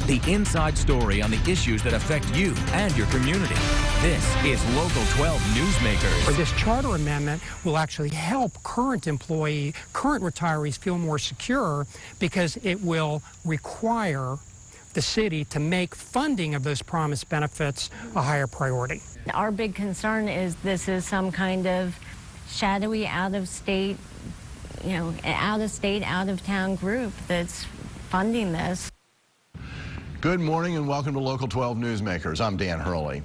The inside story on the issues that affect you and your community. This is Local 12 Newsmakers. This charter amendment will actually help current retirees feel more secure because it will require the city to make funding of those promised benefits a higher priority. Our big concern is this is some kind of shadowy, out-of-state, out-of-town group that's funding this. Good morning and welcome to Local 12 Newsmakers. I'm Dan Hurley.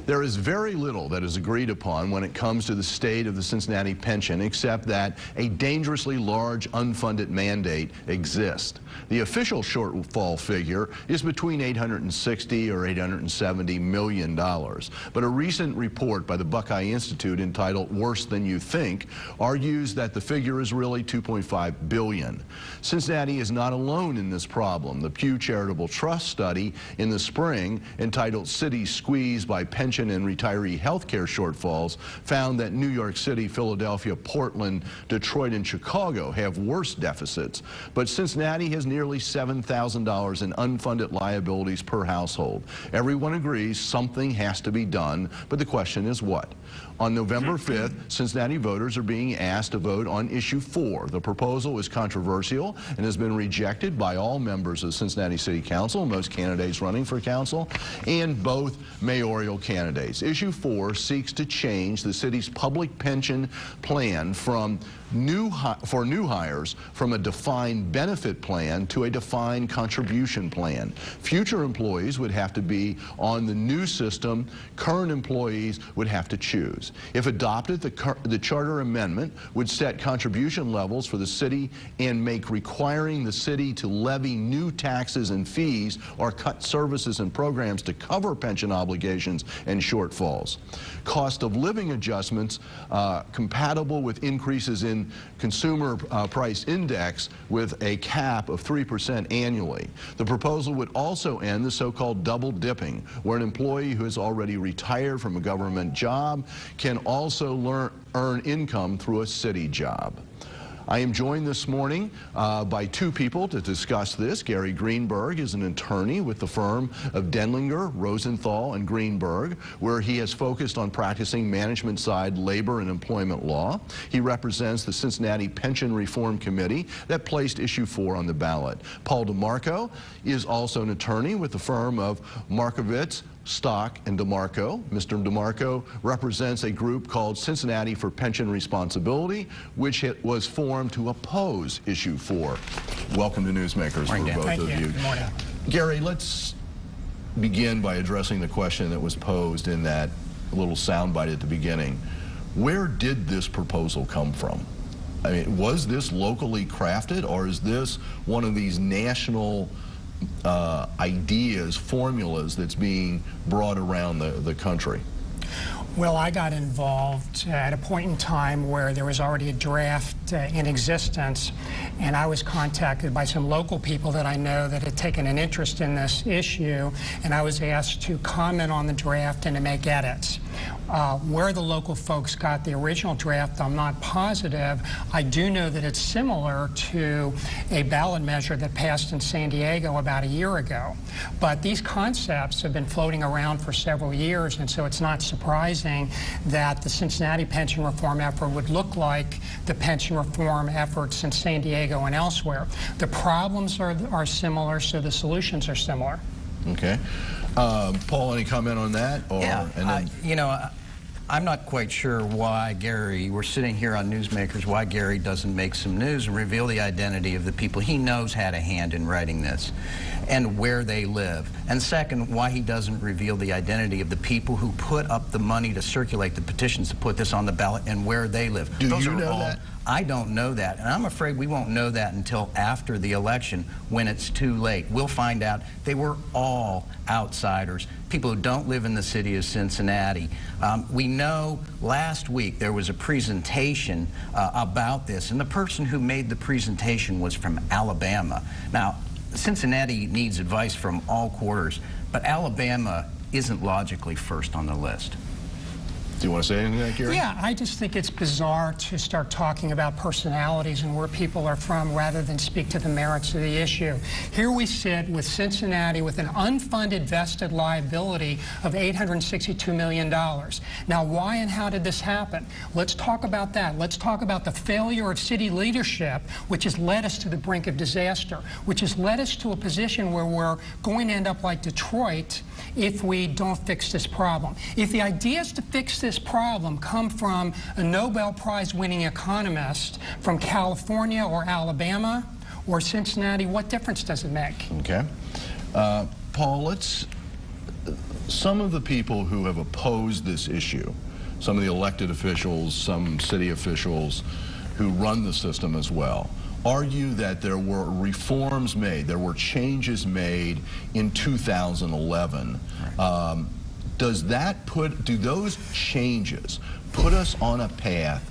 There is very little that is agreed upon when it comes to the state of the Cincinnati pension, except that a dangerously large unfunded mandate exists. The official shortfall figure is between $860 or $870 million. But a recent report by the Buckeye Institute entitled Worse Than You Think argues that the figure is really $2.5 billion. Cincinnati is not alone in this problem. The Pew Charitable Trust study in the spring entitled Cities Squeezed by Pension and Retiree Health Care Shortfalls found that New York City, Philadelphia, Portland, Detroit, and Chicago have worse deficits. But Cincinnati has nearly $7,000 in unfunded liabilities per household. Everyone agrees something has to be done, but the question is what? On November 5th, Cincinnati voters are being asked to vote on Issue 4. The proposal is controversial and has been rejected by all members of Cincinnati City Council, most candidates running for council, and both mayoral candidates. Issue 4 seeks to change the city's public pension plan for new hires from a defined benefit plan to a defined contribution plan. Future employees would have to be on the new system. Current employees would have to choose. If adopted, the charter amendment would set contribution levels for the city and make requiring the city to levy new taxes and fees or cut services and programs to cover pension obligations and shortfalls. Cost of living adjustments compatible with increases in consumer price index with a cap of 3% annually. The proposal would also end the so-called double dipping, where an employee who is already retired from a government job can also earn income through a city job. I am joined this morning by two people to discuss this. Gary Greenberg is an attorney with the firm of Denlinger, Rosenthal, and Greenberg, where he has focused on practicing management-side labor and employment law. He represents the Cincinnati Pension Reform Committee that placed Issue 4 on the ballot. Paul DeMarco is also an attorney with the firm of Markovitz, Stock, and DeMarco. Mr. DeMarco represents a group called Cincinnati for Pension Responsibility, which was formed to oppose Issue 4. Welcome to Newsmakers for both of you. Good morning. Gary, let's begin by addressing the question that was posed in that little soundbite at the beginning. Where did this proposal come from? I mean, was this locally crafted, or is this one of these national ideas, formulas that's being brought around the country? Well, I got involved at a point in time where there was already a draft in existence, and I was contacted by some local people that I know that had taken an interest in this issue, and I was asked to comment on the draft and to make edits. Where the local folks got the original draft, I'm not positive. I do know that it's similar to a ballot measure that passed in San Diego about a year ago. But these concepts have been floating around for several years, and so it's not surprising that the Cincinnati pension reform effort would look like the pension reform efforts in San Diego and elsewhere. The problems are similar, so the solutions are similar. Okay. Paul, any comment on that? Or, yeah, I'm not quite sure why Gary, we're sitting here on Newsmakers, why Gary doesn't make some news and reveal the identity of the people he knows had a hand in writing this and where they live. And second, why he doesn't reveal the identity of the people who put up the money to circulate the petitions to put this on the ballot and where they live. Do you know that? I don't know that, and I'm afraid we won't know that until after the election when it's too late. We'll find out they were all outsiders, people who don't live in the city of Cincinnati. We know last week there was a presentation about this, and the person who made the presentation was from Alabama. Now, Cincinnati needs advice from all quarters, but Alabama isn't logically first on the list. Do you want to say anything to that, Gary? Yeah, I just think it's bizarre to start talking about personalities and where people are from rather than speak to the merits of the issue. Here we sit with Cincinnati with an unfunded vested liability of $862 million. Now, why and how did this happen? Let's talk about that. Let's talk about the failure of city leadership, which has led us to the brink of disaster, which has led us to a position where we're going to end up like Detroit if we don't fix this problem. If the ideas to fix this problem come from a Nobel Prize winning economist from California or Alabama or Cincinnati, what difference does it make? Okay. Paul, some of the people who have opposed this issue, some of the elected officials, some city officials who run the system as well, argue that there were reforms made, there were changes made in 2011. Right. Do those changes put us on a path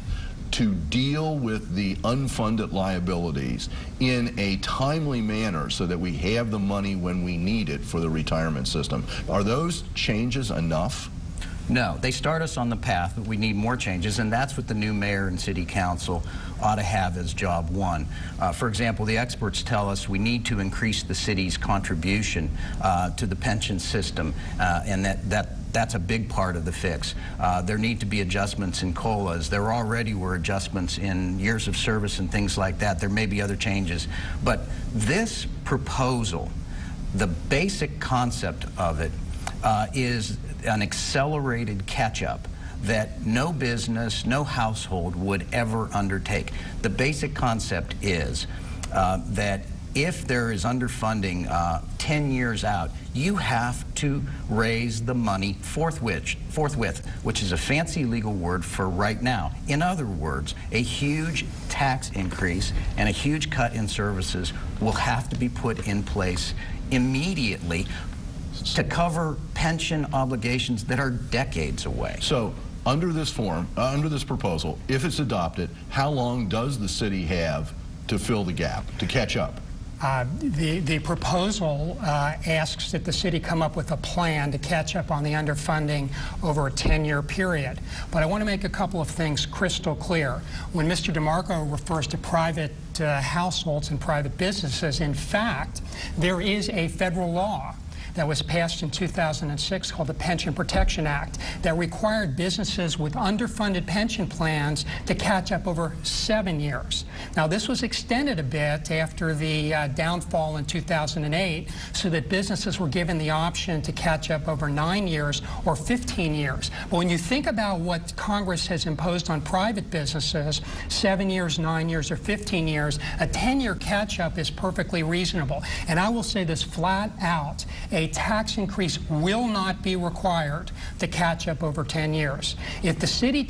to deal with the unfunded liabilities in a timely manner so that we have the money when we need it for the retirement system? Are those changes enough? No, they start us on the path, but we need more changes, and that's what the new mayor and city council ought to have as job one. For example, the experts tell us we need to increase the city's contribution to the pension system, and that's a big part of the fix. There need to be adjustments in COLAs. There already were adjustments in years of service and things like that. There may be other changes. But this proposal, the basic concept of it is an accelerated catch-up that no business, no household would ever undertake. The basic concept is that if there is underfunding 10 years out, you have to raise the money forthwith, which is a fancy legal word for right now. In other words, a huge tax increase and a huge cut in services will have to be put in place immediately to cover pension obligations that are decades away. So, under this proposal, if it's adopted, how long does the city have to fill the gap, to catch up? The proposal asks that the city come up with a plan to catch up on the underfunding over a 10-year period. But I want to make a couple of things crystal clear. When Mr. DeMarco refers to private households and private businesses, in fact, there is a federal law that was passed in 2006 called the Pension Protection Act that required businesses with underfunded pension plans to catch up over 7 years. Now, this was extended a bit after the downfall in 2008 so that businesses were given the option to catch up over 9 years or 15 years. But when you think about what Congress has imposed on private businesses, 7 years, 9 years, or 15 years, a 10-year catch-up is perfectly reasonable. And I will say this flat out, a tax increase will not be required to catch up over 10 years. If the city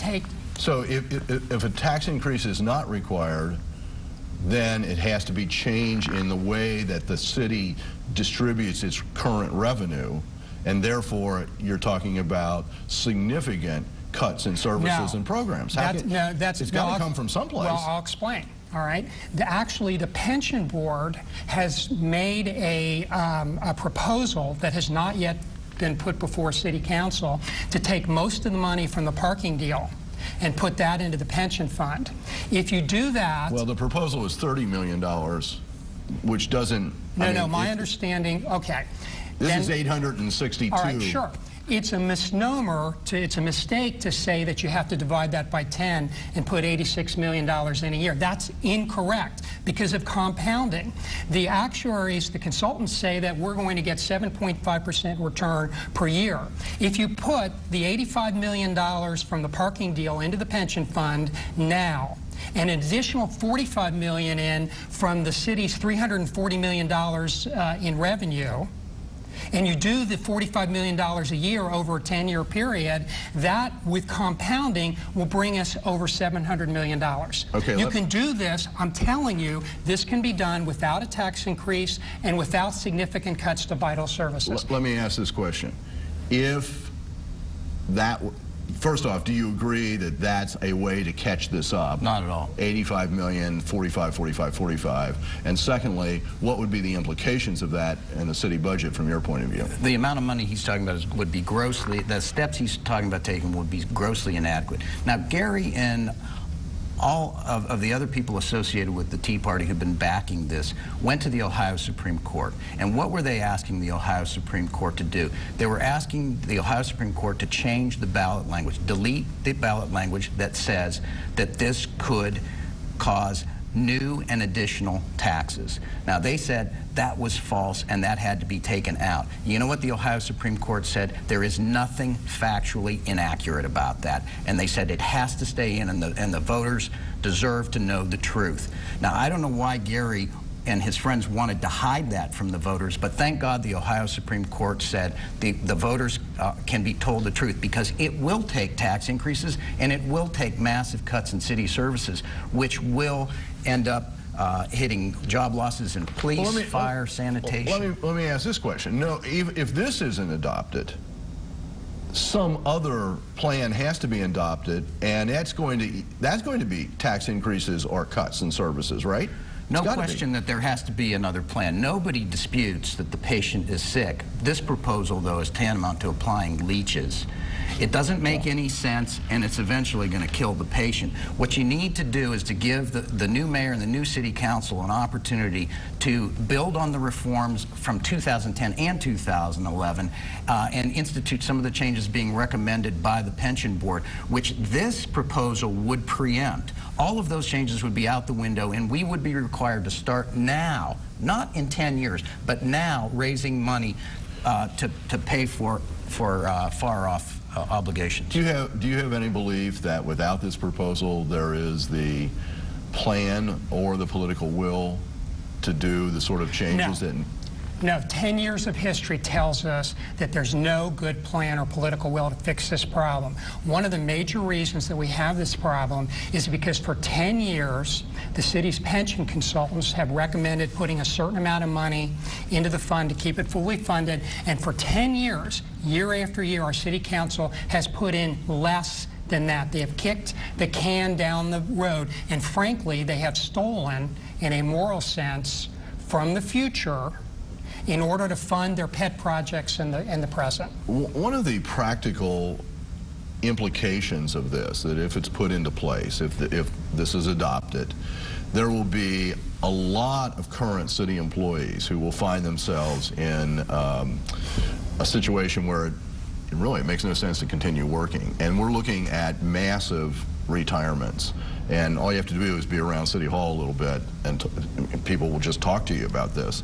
So if a tax increase is not required, then it has to be changed in the way that the city distributes its current revenue, and therefore you're talking about significant cuts in services and programs. It's got to come from someplace. Well, I'll explain. All right. Actually, the pension board has made a proposal that has not yet been put before City Council to take most of the money from the parking deal and put that into the pension fund. If you do that... Well, the proposal is $30 million, which doesn't... No, my understanding... Okay. This is 862. All right, sure. It's a misnomer, it's a mistake to say that you have to divide that by 10 and put $86 million in a year. That's incorrect because of compounding. The actuaries, the consultants say that we're going to get 7.5% return per year. If you put the $85 million from the parking deal into the pension fund now, and an additional $45 million in from the city's $340 million in revenue, and you do the $45 million a year over a 10-year period, that, with compounding, will bring us over $700 million. Okay, you can do this. I'm telling you, this can be done without a tax increase and without significant cuts to vital services. Let me ask this question. If that First off, do you agree that that's a way to catch this up? Not at all. 85 million, 45, 45, 45. And secondly, what would be the implications of that in the city budget from your point of view? The amount of money he's talking about would be grossly, the steps he's talking about taking would be grossly inadequate. Now, Gary and all of the other people associated with the Tea Party who've been backing this went to the Ohio Supreme Court. And what were they asking the Ohio Supreme Court to do? They were asking the Ohio Supreme Court to change the ballot language, delete the ballot language that says that this could cause new and additional taxes. Now, they said that was false and that had to be taken out. You know what the Ohio Supreme Court said? There is nothing factually inaccurate about that. And they said it has to stay in, and the voters deserve to know the truth. Now, I don't know why Gary and his friends wanted to hide that from the voters, but thank God the Ohio Supreme Court said the voters can be told the truth, because it will take tax increases and it will take massive cuts in city services, which will end up hitting job losses in police, fire, sanitation. Let me ask this question. No, if this isn't adopted, some other plan has to be adopted, and that's going to be tax increases or cuts in services, right? No question that there has to be another plan. Nobody disputes that the patient is sick. This proposal, though, is tantamount to applying leeches. It doesn't make any sense, and it's eventually going to kill the patient. What you need to do is to give the new mayor and the new city council an opportunity to build on the reforms from 2010 and 2011 and institute some of the changes being recommended by the pension board, which this proposal would preempt. All of those changes would be out the window, and we would be required to start now, not in 10 years, but now raising money to pay for far-off obligations. Do you have any belief that without this proposal there is the plan or the political will to do the sort of changes that... No, 10 years of history tells us that there's no good plan or political will to fix this problem. One of the major reasons that we have this problem is because for 10 years, the city's pension consultants have recommended putting a certain amount of money into the fund to keep it fully funded, and for 10 years, year after year, our city council has put in less than that. They have kicked the can down the road, and frankly, they have stolen, in a moral sense, from the future in order to fund their pet projects in the present. One of the practical implications of this, that if it's put into place, if this is adopted, there will be a lot of current city employees who will find themselves in a situation where it really makes no sense to continue working. And we're looking at massive retirements. And all you have to do is be around City Hall a little bit, and people will just talk to you about this.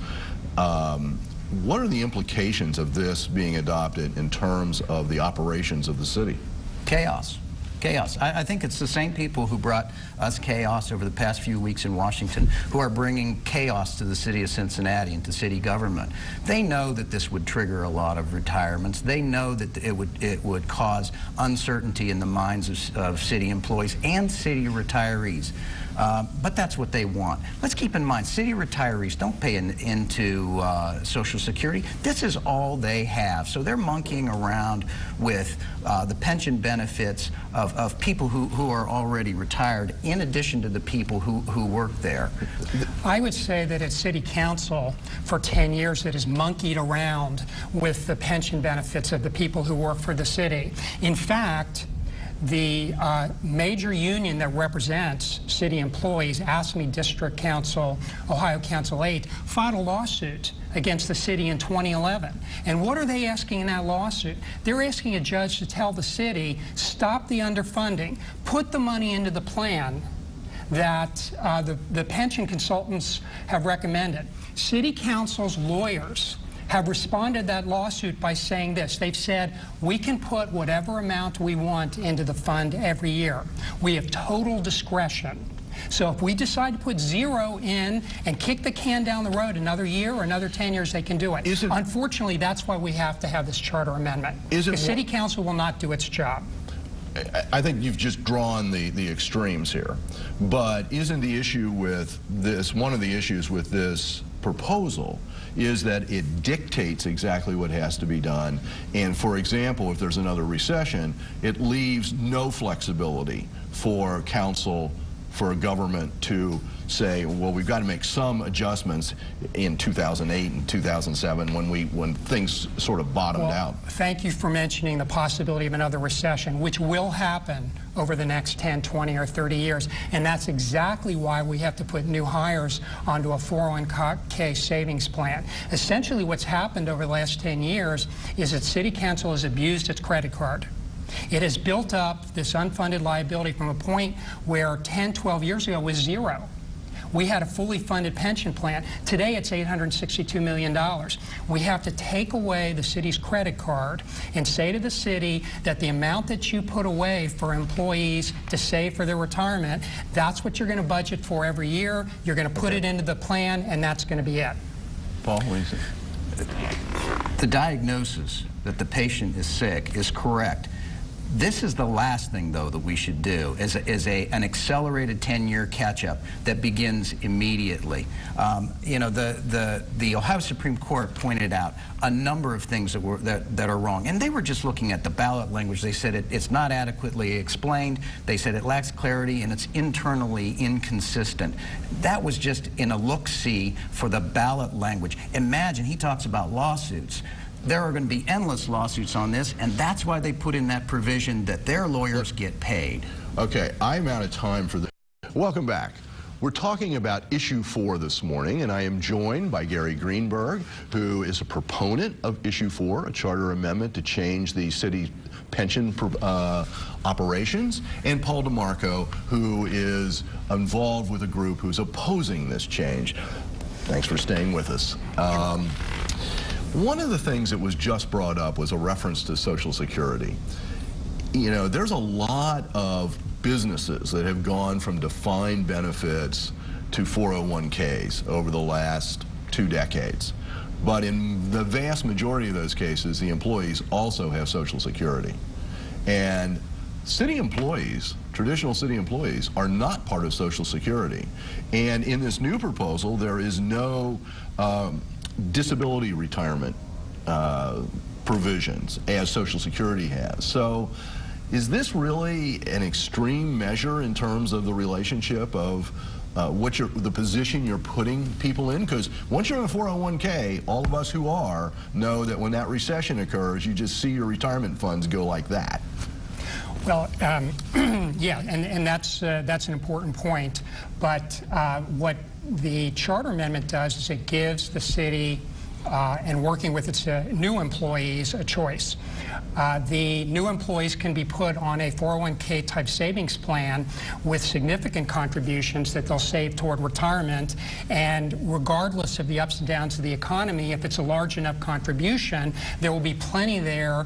What are the implications of this being adopted in terms of the operations of the city? Chaos. Chaos. I think it's the same people who brought us chaos over the past few weeks in Washington who are bringing chaos to the city of Cincinnati and to city government. They know that this would trigger a lot of retirements. They know that it would cause uncertainty in the minds of city employees and city retirees. But that's what they want. Let's keep in mind, city retirees don't pay into Social Security. This is all they have. So they're monkeying around with the pension benefits of people who are already retired, in addition to the people who work there. I would say that at City Council for 10 years it has monkeyed around with the pension benefits of the people who work for the city. In fact, the major union that represents city employees, ASME District Council, Ohio Council 8, filed a lawsuit against the city in 2011. And what are they asking in that lawsuit? They're asking a judge to tell the city, stop the underfunding, put the money into the plan that the pension consultants have recommended. City Council's lawyers have responded to that lawsuit by saying this. They've said, we can put whatever amount we want into the fund every year. We have total discretion. So if we decide to put zero in and kick the can down the road another year or another 10 years, they can do it. Unfortunately, that's why we have to have this charter amendment. The City Council will not do its job. I think you've just drawn the extremes here. But isn't the issue with this, one of the issues with this proposal, is that it dictates exactly what has to be done. And for example, if there's another recession, it leaves no flexibility for council, for a government to say, well, we've got to make some adjustments in 2008 and 2007 when things sort of bottomed out. Thank you for mentioning the possibility of another recession, which will happen over the next 10, 20, or 30 years. And that's exactly why we have to put new hires onto a 401k savings plan. Essentially what's happened over the last 10 years is that City Council has abused its credit card. It has built up this unfunded liability from a point where 10, 12 years ago was zero. We had a fully funded pension plan. Today it's $862 million. We have to take away the city's credit card and say to the city that the amount that you put away for employees to save for their retirement, that's what you're going to budget for every year. You're going to put it into the plan, and that's going to be it. Paul, what do you think? The diagnosis that the patient is sick is correct. This is the last thing, though, that we should do, is an accelerated 10-year catch-up that begins immediately. You know, the Ohio Supreme Court pointed out a number of things that are wrong, and they were just looking at the ballot language. They said it's not adequately explained. They said it lacks clarity and it's internally inconsistent. That was just in a look-see for the ballot language. Imagine, he talks about lawsuits. There are going to be endless lawsuits on this, and that's why they put in that provision that their lawyers get paid. Okay, I'm out of time for this. Welcome back. We're talking about issue 4 this morning, and I am joined by Gary Greenberg, who is a proponent of issue 4, a charter amendment to change the city pension operations, and Paul DeMarco, who is involved with a group who's opposing this change. Thanks for staying with us. One of the things that was just brought up was a reference to Social Security. You know, there's a lot of businesses that have gone from defined benefits to 401ks over the last 2 decades. But in the vast majority of those cases, the employees also have Social Security. And city employees, traditional city employees, are not part of Social Security. And in this new proposal, there is no disability retirement provisions as Social Security has. So is this really an extreme measure in terms of the relationship of the position you're putting people in? Because once you're in a 401k, all of us who are know that when that recession occurs, you just see your retirement funds go like that. Well, yeah, and that's an important point. But what the charter amendment does is it gives the city and working with its new employees a choice. The new employees can be put on a 401k type savings plan with significant contributions that they'll save toward retirement, and regardless of the ups and downs of the economy, if it's a large enough contribution, there will be plenty there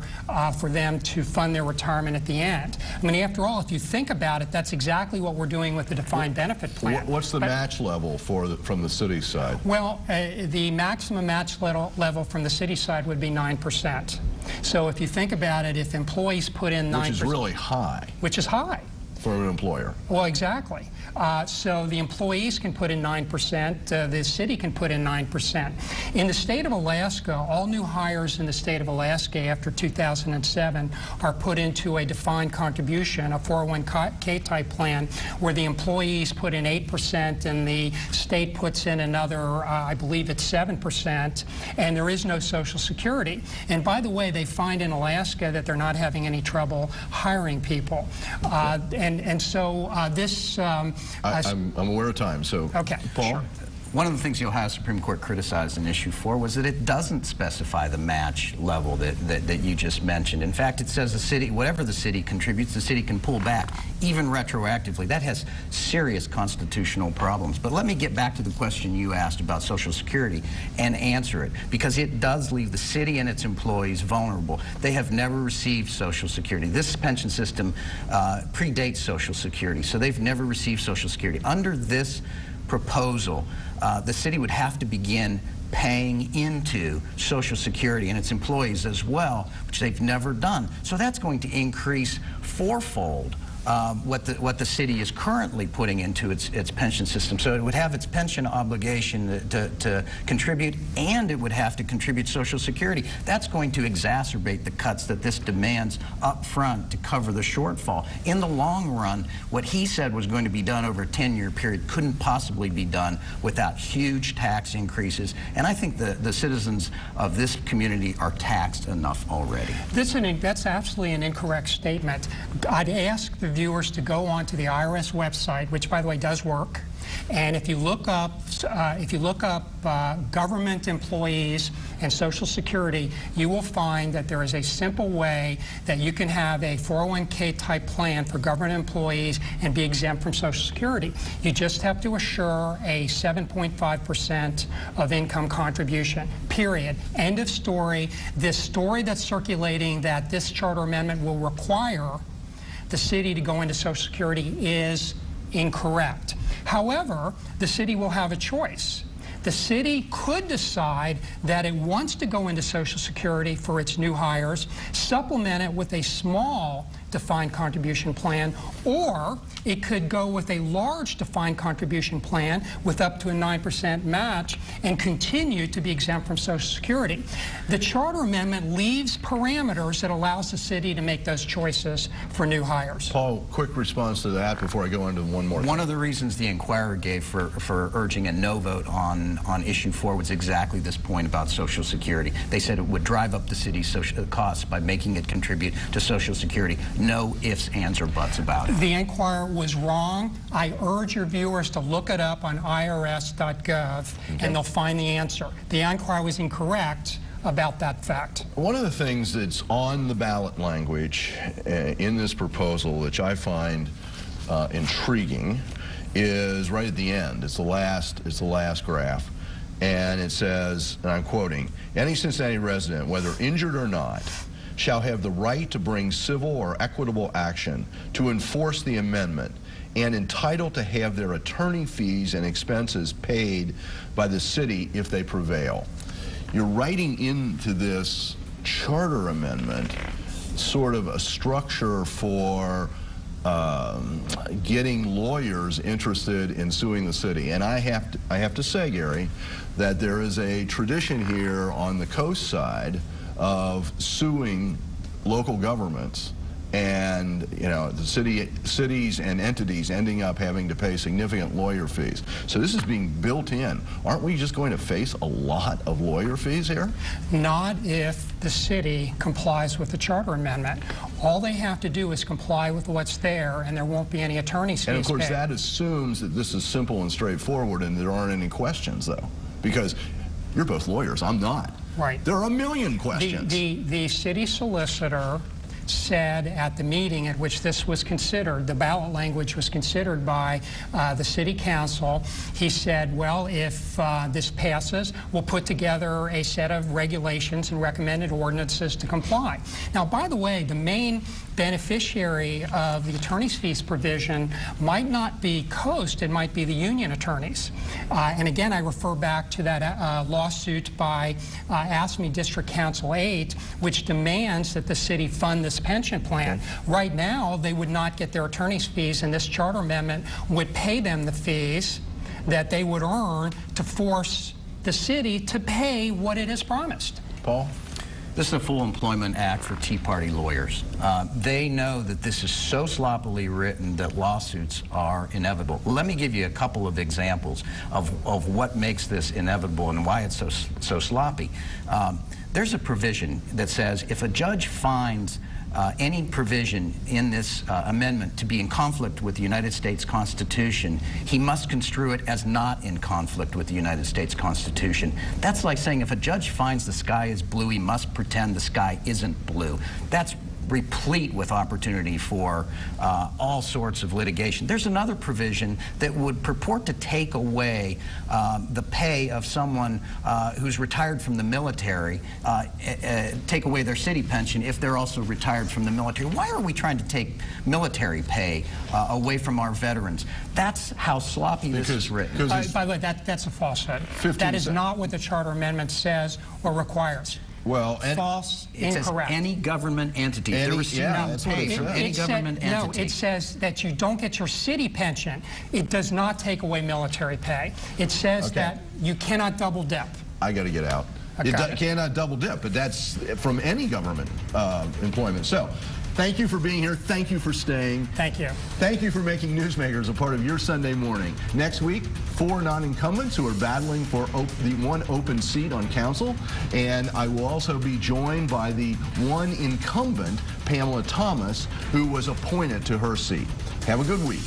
for them to fund their retirement at the end. I mean, after all, if you think about it, that's exactly what we're doing with the defined benefit plan. What's the match level from the city side? Well, the maximum match level from the city side would be 9%. So if you think about it, if employees put in 9%... Which is really high. Which is high. For an employer. Well, exactly. So the employees can put in 9%, the city can put in 9%. In the state of Alaska, all new hires in the state of Alaska after 2007 are put into a defined contribution, a 401k type plan, where the employees put in 8% and the state puts in another, I believe it's 7%, and there is no Social Security. And by the way, they find in Alaska that they're not having any trouble hiring people. And so this... I'm aware of time, so... Okay, Paul? sure. One of the things the Ohio Supreme Court criticized in issue 4 was that it doesn't specify the match level that you just mentioned. In fact, it says the city, whatever the city contributes, the city can pull back, even retroactively. That has serious constitutional problems. But let me get back to the question you asked about Social Security and answer it, because it does leave the city and its employees vulnerable. They have never received Social Security. This pension system predates Social Security, so they've never received Social Security. Under this proposal, the city would have to begin paying into Social Security and its employees as well, which they've never done. So that's going to increase fourfold what the city is currently putting into its pension system. So it would have its pension obligation to contribute, and it would have to contribute Social Security. That's going to exacerbate the cuts that this demands up front to cover the shortfall. In the long run, what he said was going to be done over a 10-year period couldn't possibly be done without huge tax increases. And I think the citizens of this community are taxed enough already. That's absolutely an incorrect statement. I'd ask the viewers to go onto the IRS website, which, by the way, does work. And if you look up government employees and Social Security, you will find that there is a simple way that you can have a 401k type plan for government employees and be exempt from Social Security. You just have to assure a 7.5% of income contribution, period. End of story. This story that's circulating that this charter amendment will require the city to go into Social Security is incorrect. However, the city will have a choice. The city could decide that it wants to go into Social Security for its new hires, supplement it with a small defined contribution plan, or it could go with a large defined contribution plan with up to a 9% match and continue to be exempt from Social Security. The charter amendment leaves parameters that allows the city to make those choices for new hires. Paul, quick response to that before I go into one more. One of the reasons the Inquirer gave for urging a no vote on issue 4 was exactly this point about Social Security. They said it would drive up the city's costs by making it contribute to Social Security. No ifs, ands, or buts about it. The Inquirer was wrong. I urge your viewers to look it up on irs.gov, and they'll find the answer. The Inquirer was incorrect about that fact. One of the things that's on the ballot language in this proposal, which I find intriguing, is right at the end. It's the last graph. And it says, and I'm quoting, "Any Cincinnati resident, whether injured or not, shall have the right to bring civil or equitable action to enforce the amendment and entitled to have their attorney fees and expenses paid by the city if they prevail." You're writing into this charter amendment sort of a structure for getting lawyers interested in suing the city. And I have to say, Gary, that there is a tradition here on the coast side of suing local governments, and the cities and entities ending up having to pay significant lawyer fees. So this is being built in. Aren't we just going to face a lot of lawyer fees here? Not if the city complies with the charter amendment. All they have to do is comply with what's there, and there won't be any attorney's fees And of course paid. that assumes that this is simple and straightforward and there aren't any questions, though, because you're both lawyers, I'm not. Right. There are a million questions. The city solicitor said at the meeting at which this was considered, the ballot language was considered by the city council, he said, well, if this passes, we'll put together a set of regulations and recommended ordinances to comply. Now, by the way, the main beneficiary of the attorney's fees provision might not be Coast, it might be the union attorneys. And again, I refer back to that lawsuit by ASME District Council 8, which demands that the city fund this pension plan. Okay. Right now, they would not get their attorney's fees, and this charter amendment would pay them the fees that they would earn to force the city to pay what it has promised. Paul? This is a Full Employment Act for Tea Party lawyers. They know that this is so sloppily written that lawsuits are inevitable. Let me give you a couple of examples of what makes this inevitable and why it's so sloppy. There's a provision that says if a judge finds any provision in this amendment to be in conflict with the United States Constitution, he must construe it as not in conflict with the United States Constitution. That's like saying if a judge finds the sky is blue, he must pretend the sky isn't blue. That's replete with opportunity for all sorts of litigation. There's another provision that would purport to take away the pay of someone who's retired from the military, take away their city pension if they're also retired from the military. Why are we trying to take military pay away from our veterans? That's how sloppy this is written. By the way, that's a falsehood. That is not what the charter amendment says or requires. Well, and false, It says incorrect. any government entity. Any- They're receiving yeah, that's what it pay from says. any government entity. No, it says that you don't get your city pension. It does not take away military pay. It says Okay. that you cannot double dip. I got to get out. It Okay. cannot double dip, but that's from any government employment. So, thank you for being here. Thank you for staying. Thank you. Thank you for making Newsmakers a part of your Sunday morning. Next week, 4 non-incumbents who are battling for the one open seat on council. And I will also be joined by the one incumbent, Pamela Thomas, who was appointed to her seat. Have a good week.